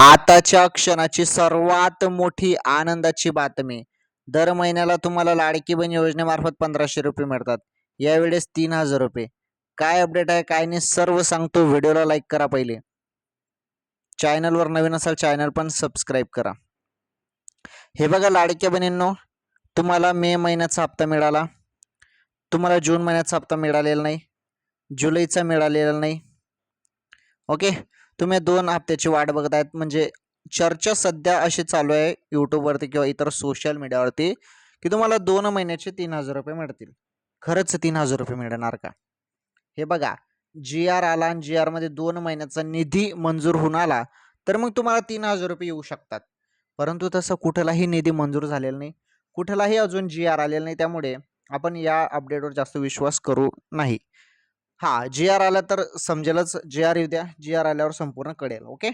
आताच्या क्षणाची सर्वात मोठी आनंदाची बातमी. दर महिन्याला तुम्हाला लाडकी बहीण योजनेमार्फत 1500 रुपये मिळतात. यावेळेस 3000 रुपये. काय अपडेट आहे काय नाही सर्व सांगतो. व्हिडिओला लाईक करा. पहिले चॅनलवर नवीन असाल चॅनल पण सबस्क्राईब करा. हे बघा लाडक्या बहिणींनो, तुम्हाला मे महिन्याचा हप्ता मिळाला. तुम्हाला जून महिन्याचा हप्ता मिळालेला नाही, जुलैचा मिळालेला नाही. ओके, तुम्ही 2 हप्त्याची वाट बघत आहेत. म्हणजे चर्चा सध्या अशी चालू आहे यूट्यूबवरती किंवा इतर सोशल मीडियावरती की तुम्हाला 2 महिन्याचे 3000 रुपये मिळतील. खरंच 3000 रुपये मिळणार का? हे बघा, जी आर आला आणि जी आरमध्ये 2 महिन्याचा निधी मंजूर होऊन आला तर मग तुम्हाला 3000 रुपये येऊ शकतात. परंतु तसं कुठलाही निधी मंजूर झालेला नाही, कुठलाही अजून जी आर आलेला नाही. त्यामुळे आपण या अपडेटवर जास्त विश्वास करू नाही. हां, जी आर आला तर समजेलच. जी आर येऊ द्या, जी आर आल्यावर संपूर्ण कळेल. ओके.